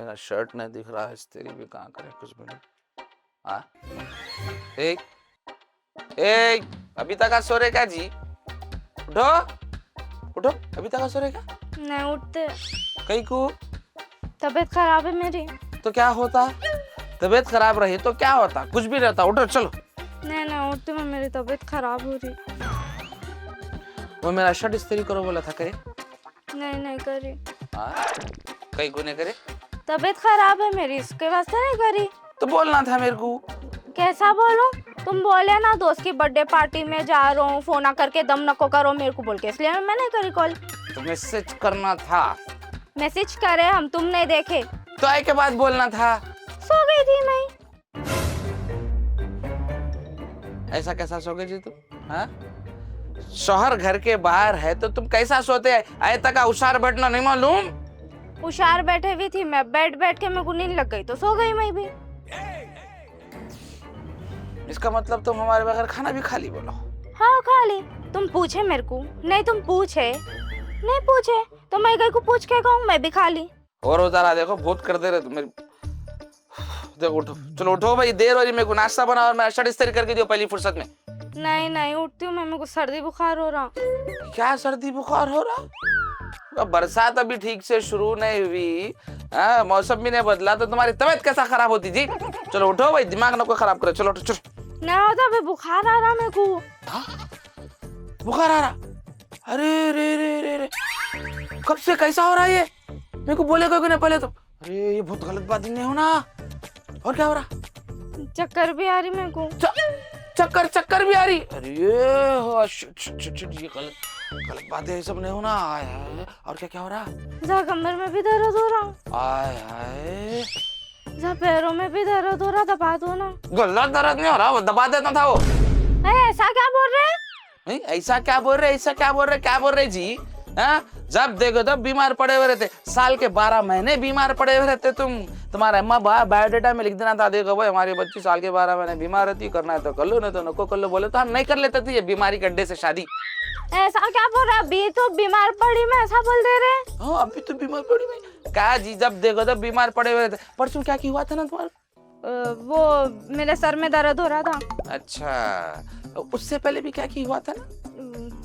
मेरा शर्ट नहीं दिख रहा है, तेरी भी कहाँ करे कुछ भी नहीं। हाँ एक एक अभी तक सो रहे क्या जी? उठो उठो, अभी तक सो रहे क्या? नहीं उठते, कहीं को तबीयत खराब है मेरी। तो क्या होता? तबीयत खराब रही तो क्या होता? कुछ भी रहता। उठो चलो। नहीं नहीं उठती मैं, मेरी तबीयत खराब हो रही। वो मेरा शर्ट इस्त्री करो बोला था, करे? नहीं नहीं करी। हाँ कहीं को नहीं करे? तबीयत खराब है मेरी, इसके वास्ते नहीं करी। तो बोलना था मेरे को। कैसा बोलूं? तुम बोले ना दोस्त की बर्थडे पार्टी में जा रहा हूँ, फोन करके दम नको करो मेरे को बोल के, इसलिए मैं नहीं करी कॉल। तो मैसेज करना था। मैसेज करे हम, तुम नहीं देखे। तो आए के बाद बोलना था। सो गई थी मैं। ऐसा कैसा सो गई जी तुम? हाँ शोहर घर के बाहर है तो तुम कैसा सोते हैं? आए तक उशार बैठना नहीं मालूम? हुशार बैठे हुई थी मैं, बैठ के मेरे को नींद लग गई तो सो गई मैं भी। इसका मतलब तुम हमारे बगैर खाना भी खा ली बोलो? हाँ खा ली। तुम पूछे मेरे को? नहीं तुम पूछे नहीं पूछे तो मैं गई को पूछ के कहूँ मैं भी खा ली। और उतारा देखो बहुत कर दे रहे तुम मेरी। देखो उठो, चलो उठो भाई, देर हो रही, मेरे को नाश्ता बनाओ और मैं शर्ट इस्त्री करके दियो पहली फुर्सत में। नहीं नहीं उठती हूँ मैं, मेरे को सर्दी बुखार हो रहा। क्या सर्दी बुखार हो रहा? अब बरसात अभी ठीक से शुरू नहीं हुई, मौसम भी नहीं बदला तो तुम्हारी तबीयत कैसा खराब होती जी? चलो उठो भाई, दिमाग ना कोई खराब करे। चलो उठो चलो। नहीं होता भाई, बुखार आ रहा मेरे को। बुखार आ रहा? अरे रे रे रे रे, कब से कैसा हो रहा है ये? मेरे को बोलेगा क्यों नहीं पहले तो? अरे ये बहुत गलत बात नहीं हो ना। और क्या हो रहा? चक्कर भी आ रही मेरे को। चक्कर भी आ रही? अरे ये गलत बात है, ये सब नहीं होना। आय हाय, और क्या क्या हो रहा? जा कमर में भी दर्द हो रहा। आय हाय, जा पैरों में भी दर्द हो रहा, दबा दो ना। गलत दर्द नहीं हो रहा, वो दबा देता था वो। ऐसा क्या बोल रहे? नहीं ऐसा क्या बोल रहे, ऐसा क्या बोल रहे जी? हाँ जब देखो तब बीमार पड़े हुए रहते, साल के 12 महीने बीमार पड़े हुए रहते तुम। तुम्हारे अम्मा बायोडाटा में लिख देना था, देखो भाई हमारी बच्ची साल के 12 महीने बीमार रहती, करना है तो कर लो नहीं तो नको कर लो। बोले तो हम नहीं कर लेते थे ये बीमारी के अड्डे से शादी। ऐसा क्या बोल रहा? अभी तो बीमार पड़ी मैं, ऐसा बोल दे रहे। हाँ अभी तो बीमार पड़ी मैं क्या जी? जब देखो तब बीमार पड़े हुए रहते। परसों क्या हुआ था ना तुम्हारा? वो मेरे सर में दर्द हो रहा था। अच्छा उससे पहले भी क्या हुआ था ना?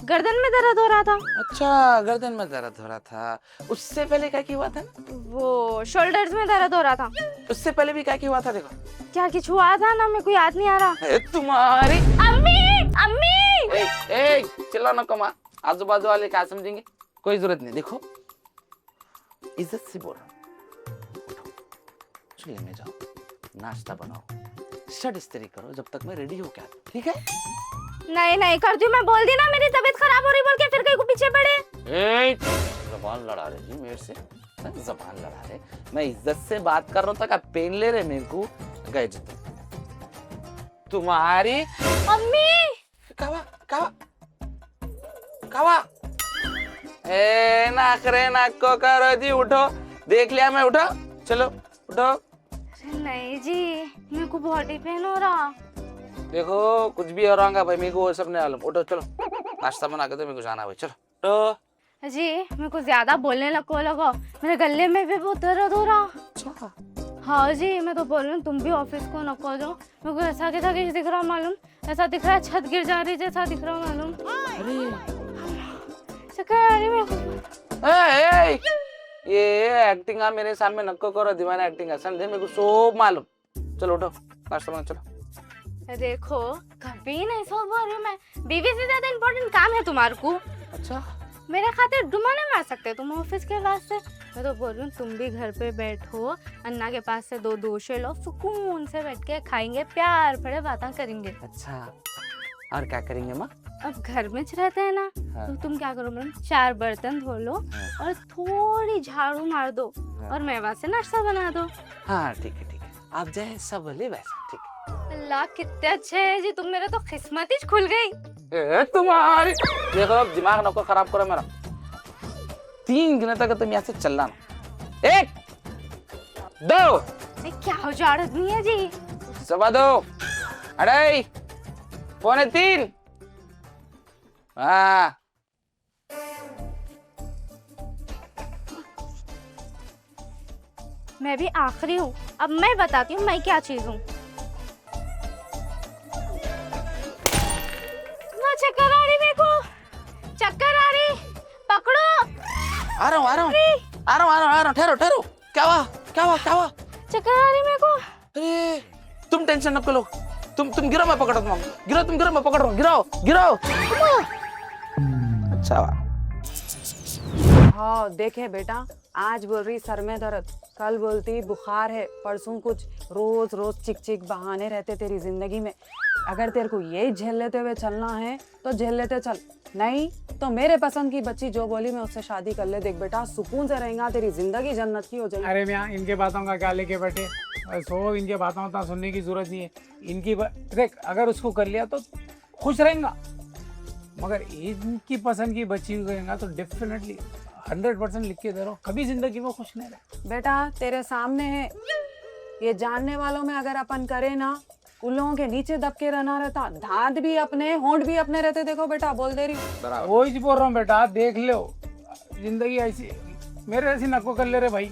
गर्दन में दर्द हो रहा था। अच्छा गर्दन में दर्द हो रहा था। उससे पहले क्या हुआ था ना? वो शोल्डर्स में दर्द हो रहा था। उससे पहले भी क्या हुआ था? देखो क्या कुछ हुआ था ना, मेरे को याद नहीं आ रहा। तुम्हारी अम्मी अम्मी। ए चिल्ला ना कमा, आजू बाजू वाले क्या समझेंगे? कोई जरूरत नहीं, देखो इज्जत से बोल रहा हूँ। उठो चूल्हे में जाओ, नाश्ता बनाओ, शर्ट इस्त्री करो जब तक मैं रेडी हो क्या, ठीक है? नहीं नहीं करती हूँ मैं, बोल दी ना मेरी तबीयत खराब हो रही बोल के, फिर कहीं को पीछे पड़े। जबान लड़ा रहे जी मेरे से, जबान लड़ा रहे। मैं इज्जत से बात कर रहा था, क्या पेन ले रहे मेरे को? गए तुम्हारी अम्मी। कावा ए नाकरे नाक को करो जी। उठो, देख लिया मैं, उठो चलो उठो। नहीं जी मेरे को बॉडी पेन हो रहा। देखो कुछ भी हो रहा भाई, मेरे को वो सब नहीं मालूम। उठो चलो, नाश्ता बना के दो, मेरे को जाना भाई, चलो तो। जी मेरे को ज्यादा बोलने लगो, मेरे गले में भी बहुत दर्द हो रहा। अच्छा हाँ जी मैं तो बोल रही हूँ, तुम भी ऑफिस को नको जाओ। मेरे को ऐसा कैसा कुछ दिख रहा मालूम, ऐसा दिख रहा है छत गिर जा रही जैसा दिख रहा मालूम। अरे चक्कर आ रही मेरे को। ये एक्टिंग आ मेरे सामने नको करो, दीवाना एक्टिंग समझे, मेरे को सब मालूम। चलो उठो नाश्ता बना, चलो। देखो कभी नहीं सो बोल रही मैं, बीवी से ज्यादा इम्पोर्टेंट काम है तुम्हारे को। अच्छा मेरे खातिर डुमा नहीं मार सकते तुम ऑफिस के वास्ते। मैं तो बोल रही हूँ तुम भी घर पे बैठो, अन्ना के पास से 2 दोशे लो, सुकून से बैठ के खाएंगे, प्यार भरे बातें करेंगे। अच्छा और क्या करेंगे माँ? अब घर में रहते हैं ना, हाँ। तो तुम क्या करो मैडम, 4 बर्तन धो लो, हाँ। और थोड़ी झाड़ू मार दो, हाँ। और मेवा से नाश्ता बना दो। हाँ ठीक है आप जैसा बोले वैसा, ठीक है। अल्लाह कितने अच्छे है जी तुम, मेरे तो किस्मत ही खुल गई। तुम्हारी देखो अब दिमाग नको खराब करो मेरा। 3 दिन तक तुम यहाँ से चलना ना। 1 2 क्या हो जाड़त नहीं है जी? 2 2:30 2:45। हाँ मैं भी आखिरी हूँ। अब मैं बताती हूँ मैं क्या चीज हूँ। ना चक्कर आ रही मेरे को, चक्कर आ रही, पकड़ो। आ रहा हूँ आ रहा हूँ आ रहा हूँ आ रहा हूँ आ रहा हूँ, ठहरो ठहरो। क्या हुआ क्या हुआ क्या हुआ? चक्कर आ रही मेरे को। अरे तुम टेंशन न लो, तुम गिरो, मैं पकड़ रहा हूँ। गिरो, तुम गिरो, मैं पकड़ रहा हूँ। गिरो गिरो। अच्छा हाँ देखे बेटा, आज बोल रही सर में दर्द, कल बोलती बुखार है, परसों कुछ, रोज रोज चिक चिक बहाने रहते तेरी जिंदगी में। अगर तेरे को यही झेल लेते हुए चलना है तो झेल लेते चल, नहीं तो मेरे पसंद की बच्ची जो बोली मैं उससे शादी कर ले। देख बेटा, सुकून से रहेगा, तेरी जिंदगी जन्नत की हो जाएगी। अरे मियाँ, इनके बातों का क्या लेके बैठे, सो इनके बातों का सुनने की जरूरत नहीं है। देख, अगर उसको कर लिया तो खुश रहेगा, मगर इनकी पसंद की बच्ची को करेगा तो डेफिनेटली 100% लिख के दे रहा हूँ, कभी जिंदगी में खुश नहीं रहे। बेटा तेरे सामने है, ये जानने वालों में अगर अपन करे ना, उन लोगों के नीचे दब के रहना रहता, दांत भी अपने, होंठ भी अपने रहते। देखो बेटा, बोल दे रही हूँ। वही बोल रहा हूँ बेटा, देख लो, जिंदगी ऐसी मेरे ऐसी नको कर ले रे भाई,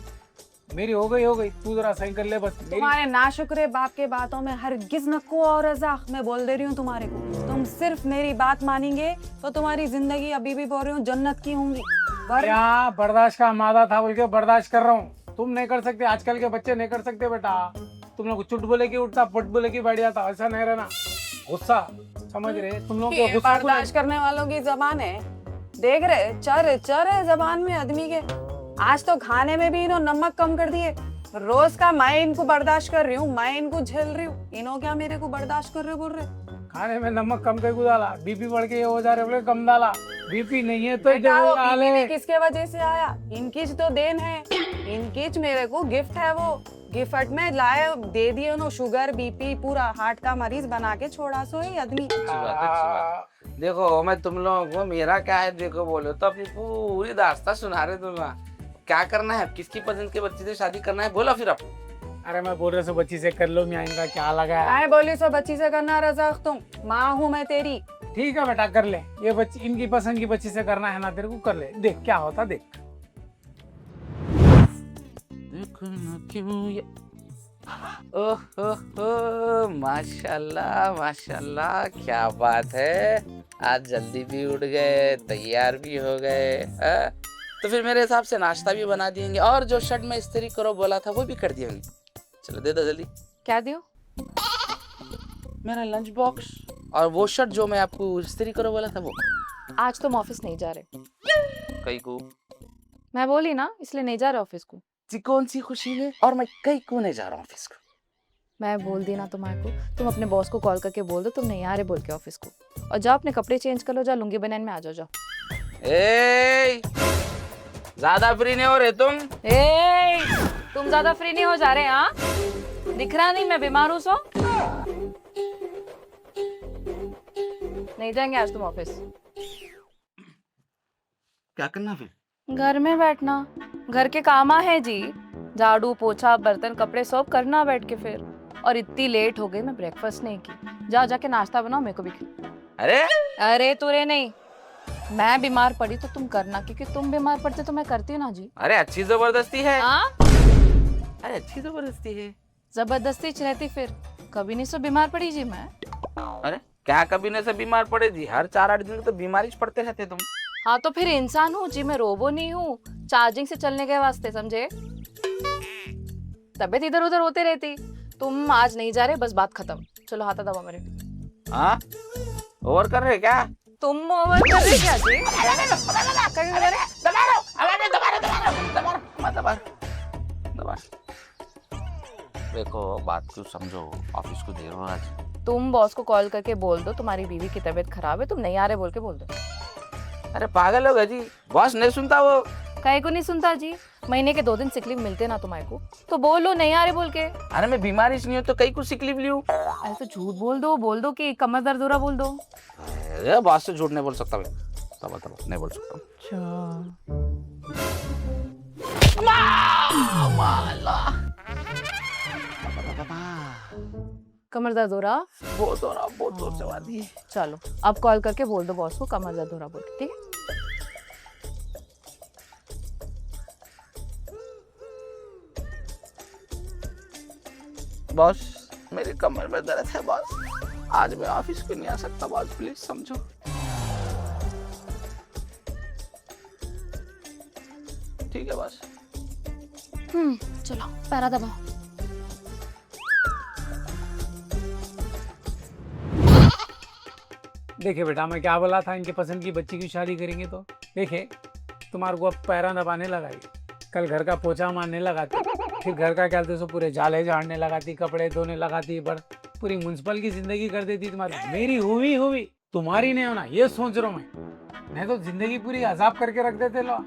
मेरी हो गई, तू जरा सही कर ले बस। तुम्हारे नाशुक्रे बाप के बातों में हरगिज नक्को और रज़ाक, मैं बोल दे रही हूँ तुम्हारे को। तुम सिर्फ मेरी बात मानेंगे तो तुम्हारी जिंदगी, अभी भी बोल रही हूँ, जन्नत की होंगी। क्या बर्दाश्त का मादा था बोल के बर्दाश्त कर रहा हूँ, तुम नहीं कर सकते, आजकल के बच्चे नहीं कर सकते बेटा। तुम लोग चुट बोले की उठता, पट बोले की बैठ जाता, ऐसा नहीं रहना। गुस्सा समझ रहे तुम लोग को, गुस्सा बर्दाश्त करने वालों की जबान है, देख रहे चर है जबान में आदमी के। आज तो खाने में भी इन्हों नमक कम कर दिए। रोज का मैं इनको बर्दाश्त कर रही हूँ, मैं इनको झेल रही हूँ, इन्हों क्या मेरे को बर्दाश्त कर रहे बोल रहे। खाने में नमक कम कर डाला, बीपी बढ़ के ये हो जा रहे बोले कम डाला, बीपी नहीं है तो बेटा, वो बीपी किसके वजह से आया? इनकी तो देन है, इनकी मेरे को गिफ्ट है, वो गिफ्ट में लाए दे दिए उन्होंने, शुगर बीपी पूरा हार्ट का मरीज बना के छोड़ा। सो ही आदमी। अच्छी बात। देखो मैं तुम लोगों को, मेरा क्या है देखो, बोलो तो अपनी पूरी दास्तां सुना रहे तुम। क्या करना है, किसकी पसंद की बच्ची से शादी करना है, बोलो फिर आप। अरे मैं बोल रहा सो बच्ची से कर लो, मैं इनका क्या लगा है। मैं बोली सो बच्ची से करना रज़ाक, तुम माँ हूँ मैं तेरी। ठीक है बेटा, कर ले, ये बच्ची इनकी पसंद की बच्ची से करना है ना तेरे को, कर ले, देख क्या होता देख। ओह माशाल्लाह माशाल्लाह, क्या बात है, आज जल्दी भी उठ गए, तैयार भी हो गए। तो फिर मेरे हिसाब से नाश्ता भी बना देंगे, और जो शर्ट में इस्त्री करो बोला था वो भी कर दिए होंगे। चलो दे दो जल्दी। क्या दियो? मेरा लंच बॉक्स और वो शर्ट जो मैं आपको इस्त्री करो बोला था वो। आज तुम ऑफिस नहीं जा रहे। कई को मैं बोली ना, इसलिए नहीं जा रहे ऑफिस को। कौन सी खुशी है, और मैं कई को नहीं जा रहा हूँ ऑफिस को। मैं बोल दी ना तुम्हारे को, तुम अपने बॉस को कॉल करके बोल दो तुम नहीं आ रहे बोल के ऑफिस को, और जाओ अपने कपड़े चेंज कर लो, जाओ लुंगी बनैन में आ जाओ। ए ज्यादा फ्री नहीं हो रहे तुम। तुम ज्यादा फ्री नहीं हो जा रहे? हाँ, दिख रहा नहीं मैं बीमार हूँ? सो नहीं जाएंगे आज तुम ऑफिस। क्या करना फिर? घर में बैठना, घर के काम है जी, झाड़ू पोछा बर्तन कपड़े सब करना बैठ के फिर। और इतनी लेट हो गई, मैं ब्रेकफास्ट नहीं की। जाओ जाके नाश्ता बनाओ, मेरे को भी अरे अरे तुरे नहीं, मैं बीमार पड़ी तो तुम करना, क्योंकि तुम बीमार पड़ते तो मैं करती ना जी। अरे अच्छी जबरदस्ती है। हाँ, अरे अच्छी जबरदस्ती है। जबरदस्ती रहती फिर कभी नहीं सो बीमार पड़ी जी मैं। अरे क्या कभी नहीं से बीमार पड़े जी, हर 4-8 दिन तो बीमारी पड़ते रहते तुम। हाँ तो फिर इंसान हूँ जी, मैं रोबो नहीं हूँ, चार्जिंग से चलने के वास्ते, समझे? तबीयत इधर उधर होते रहती। तुम आज नहीं जा रहे, बस बात खत्म। चलो हाथा दबा मेरे। हाँ ओवर कर रहे क्या? तुम ओवर कर रहे क्या जी? देखो बात को समझो, ऑफिस को देर हो आज। तुम बॉस को कॉल करके बोल दो तुम्हारी बीवी की तबीयत खराब है, तुम नहीं आ रहे बोल के बोल दो। अरे पागल हो गए जी, बॉस नहीं सुनता वो। काहे को नहीं सुनता जी? महीने के 2 दिन सिक लीव मिलते ना तुम्हारे को, तो बोलो नहीं आ रहे बोल के। अरे मैं बीमारी नहीं हूँ तो कई कुछ सिक लीव लियूं। अरे तो झूठ बोल दो कि कमर दर्द हो रहा बोल दो। अरे बॉस से झूठ नहीं बोल सकता मैं, तब नहीं बोल सकता। कमर दर्द हो रहा? बहुत जोर से आवाज दी। चलो अब कॉल करके बोल दो बॉस को कमर दर्द हो रहा बोल के, ठीक है? बॉस, मेरी कमर में दर्द है बॉस, आज मैं ऑफिस को नहीं आ सकता बॉस, प्लीज समझो। ठीक है बॉस। चलो पैरा दबाओ। देखिए बेटा, मैं क्या बोला था, इनके पसंद की बच्ची की शादी करेंगे तो देखिए तुम्हारे को अब पैरा दबाने लगाई, कल घर का पोछा मारने लगाती, फिर घर का क्या बोलते पूरे जाले झाड़ने लगाती, कपड़े धोने लगाती, बड़ पूरी म्युनिसिपल की जिंदगी कर देती तुम्हारी। मेरी हुई तुम्हारी नहीं होना, ये सोच रहा हूँ मैं तो जिंदगी पूरी अजाब करके रख देते लो।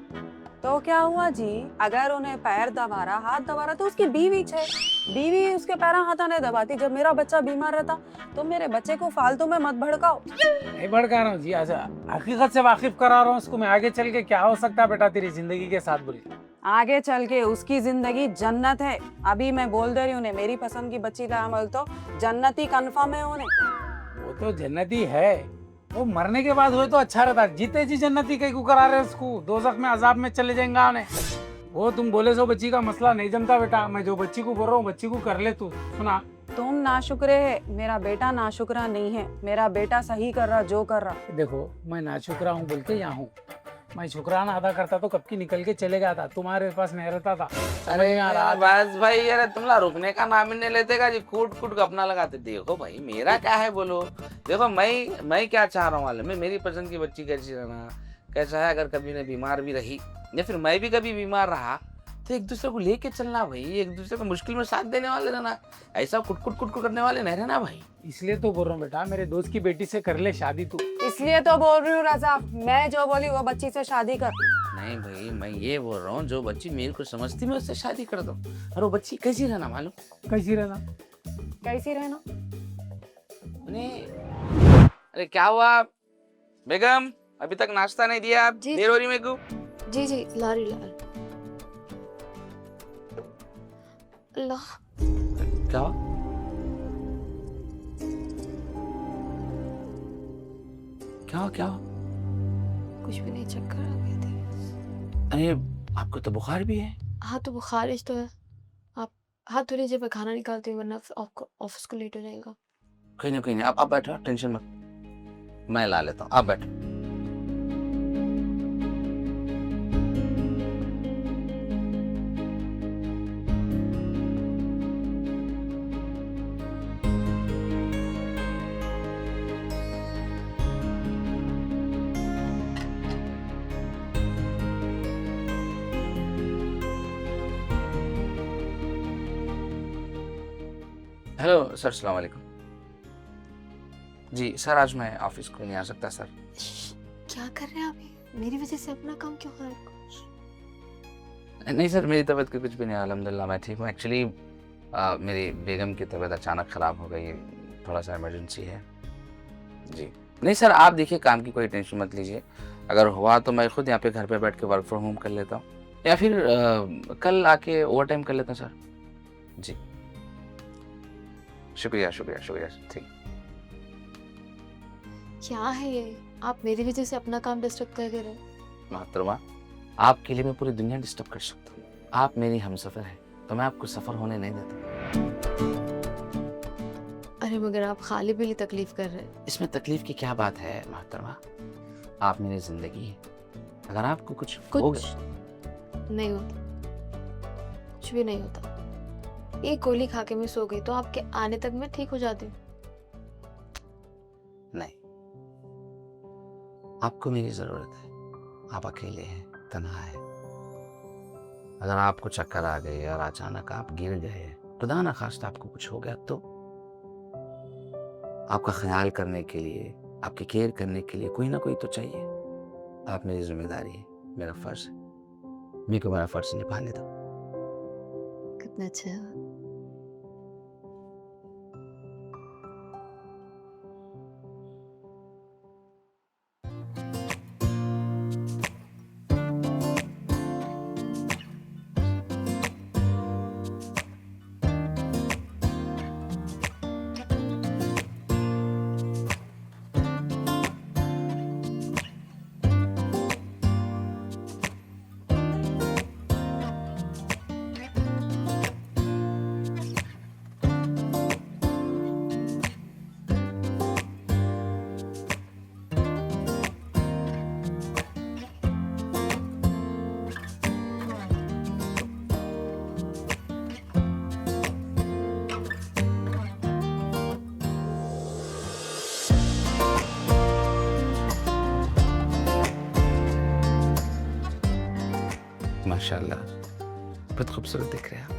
तो क्या हुआ जी, अगर उन्हें पैर दबा रहा, हाथ दबा रहा, तो उसकी बीवी है, बीवी उसके पैरा हाथा नहीं दबाती। जब मेरा बच्चा बीमार रहता तो मेरे बच्चे को फालतू में मत भड़काओ। नहीं भड़का रहा हूँ जी, ऐसा हकीकत से वाकिफ करा रहा हूँ उसको मैं। आगे चल के क्या हो सकता है बेटा तेरी जिंदगी के साथ, बोली आगे चल के उसकी जिंदगी जन्नत है। अभी मैं बोल दे रही हूँ, मेरी पसंद की बच्ची का अमल तो जन्नती कन्फर्म है उन्हें। वो तो जन्नती है, वो मरने के बाद हुए तो अच्छा रहता, जीते जी जन्नती कहीं को करा रहे उसको, दोजख में अजाब में चले जाएंगे उन्हें। वो तुम बोले सो बच्ची का मसला नहीं जमता बेटा, मैं जो बच्ची को बोल रहा हूँ बच्ची को कर ले तू। सुना, तुम नाशुक्रे है, मेरा बेटा नाशुक्रा नहीं है। मेरा बेटा सही कर रहा जो कर रहा। देखो मैं नाशुक्रा हूँ बोल के यहाँ हूँ, मैं शुक्राना अदा करता तो कब की निकल के चले गया था, तुम्हारे पास नहीं रहता था। अरे यार बस भाई, यार तुमला रुकने का नाम ही नहीं लेते का जी, कूट कूट अपना लगाते। देखो भाई मेरा क्या है बोलो, देखो मैं क्या चाह रहा हूँ मालूम है, मेरी पसंद की बच्ची कैसी रहना, कैसा है, अगर कभी ने बीमार भी रही या फिर मैं भी कभी बीमार रहा तो एक दूसरे को लेके चलना भाई, एक दूसरे को मुश्किल में साथ देने वाले रहना, ऐसा कुट करने वाले नहीं रहना भाई। इसलिए तो बोल रहा हूँ बेटा, मेरे दोस्त की बेटी से कर ले शादी तू। इसलिए तो बोल रही हूँ रजा, मैं जो बोली वो बच्ची से शादी कर। नहीं भाई, मैं ये बोल रहा हूँ जो बच्ची मेरे को समझती मैं उससे शादी कर दूँ। और वो बच्ची कैसी रहना मालूम, कैसी रहना, कैसी रहना? अरे क्या हुआ बेगम, अभी तक नाश्ता नहीं दिया आप? जी। देर हो रही मेरे को। जी ला रही। अल्लाह, क्या क्या कुछ भी नहीं, चक्कर आ गए थे। अरे आपको तो बुखार भी है। हाँ तो बुखारिश तो है। आप हाथ धो लीजिए, मैं खाना निकालती हूँ वरना ऑफिस को लेट हो जाएगा। कहीं नहीं, आप बैठो, टेंशन मत, मैं ला लेता हूँ, आप बैठो। हेलो सर, अस्सलाम वालेकुम। जी सर, आज मैं ऑफिस को नहीं आ सकता सर। क्या कर रहे हैं अभी? मेरी वजह से अपना काम क्यों खराब? नहीं सर, मेरी तबीयत कुछ भी नहीं, अल्हम्दुलिल्लाह मैं ठीक हूँ। एक्चुअली मेरी बेगम की तबीयत अचानक ख़राब हो गई, थोड़ा सा इमरजेंसी है जी। नहीं सर, आप देखिए काम की कोई टेंशन मत लीजिए, अगर हुआ तो मैं खुद यहाँ पे घर पे बैठ के वर्क फ्रॉम होम कर लेता हूँ, या फिर कल आके ओवर टाइम कर लेता हूँ सर। जी शुक्रिया, ठीक। क्या है ये, आप मेरी वजह से अपना काम डिस्टर्ब कर दे रहे हैं। मोहतरमा, आपके लिए मैं पूरी दुनिया डिस्टर्ब कर सकता हूँ, आप मेरी हमसफर है तो मैं आपको सफर होने नहीं देता। अरे मगर आप खाली भी तकलीफ कर रहे हैं। इसमें तकलीफ की क्या बात है मोहतरमा, आप मेरी जिंदगी है, अगर आपको कुछ हो कुछ गया नहीं होता, कुछ भी नहीं होता। एक गोली खा के मैं सो गई तो आपके आने तक मैं ठीक हो जाती हूँ। नहीं, आपको मेरी जरूरत है, आप अकेले हैं, तन्हा है। अगर आपको चक्कर आ गए और अचानक आप गिर गए, खुदा ना खास्ता आपको कुछ हो गया, तो आपका ख्याल करने के लिए, आपकी केयर करने के लिए कोई ना कोई तो चाहिए। आप मेरी जिम्मेदारी है, मेरा फर्ज है, मेरे को मेरा फर्ज निभाने दो। कितना अच्छा है। माशाल्लाह बहुत खूबसूरत दिख रहे हैं आप।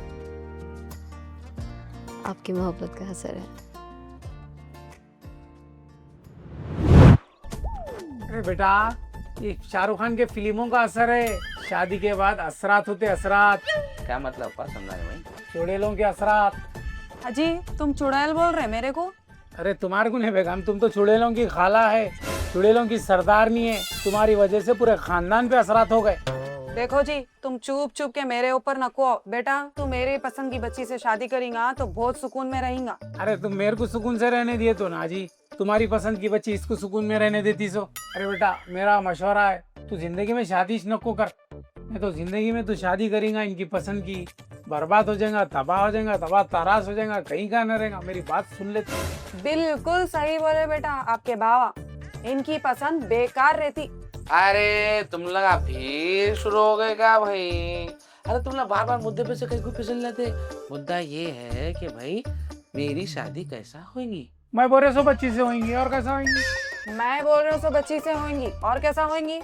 आपकी मोहब्बत का असर है। अरे बेटा, ये शाहरुख खान के फिल्मों का असर है। शादी के बाद असरात होते, असरात, क्या मतलब अप्पा, समझा नहीं भाई। चुड़ैलों के असरात। अजी तुम चुड़ैल बोल रहे मेरे को? अरे तुम्हारे को नहीं बेगम, तुम तो चुड़ैलों की खाला है, चुड़ैलों की सरदारनी है। तुम्हारी वजह से पूरे खानदान पे असरात हो गए। देखो जी, तुम चुप चुप के मेरे ऊपर नको आओ। बेटा तू मेरी पसंद की बच्ची से शादी करेगा तो बहुत सुकून में रहेगा। अरे तुम मेरे को सुकून से रहने दिए तो ना जी, तुम्हारी पसंद की बच्ची इसको सुकून में रहने देती सो। अरे बेटा मेरा मशवरा है, तू जिंदगी में शादी नको कर। नहीं तो जिंदगी में तू शादी करेगा इनकी पसंद की, बर्बाद हो जाएगा, तबाह हो जाएगा, तबाह तराश हो जाएगा, कहीं का न रहेगा। मेरी बात सुन ले तू। बिल्कुल सही बोले बेटा आपके बाबा, इनकी पसंद बेकार रहती। अरे तुम लोग फिर शुरू हो गए क्या भाई? अरे तुम लोग बार बार मुद्दे पे से कहीं को फिसल लेते। मुद्दा ये है कि भाई मेरी शादी कैसा होगी? मैं बोल रहा सो बच्ची से होंगी और कैसा होंगी? मैं बोल रही हूँ सो बच्ची से होंगी और कैसा होंगी?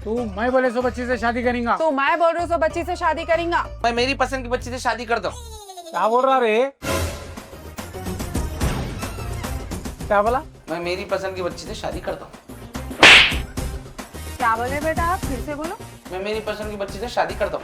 तू मैं बोले सो बच्ची से शादी करेगा? तो मैं बोल रही हूँ सो बच्ची से शादी करेगा। मैं मेरी पसंद की बच्ची से शादी कर दो। क्या बोल रहा रे? क्या बोला? मैं मेरी पसंद की बच्ची से शादी कर दो। क्या बोले बेटा आप? फिर से बोलो। मैं मेरी पसंद की बच्ची से शादी कर दो।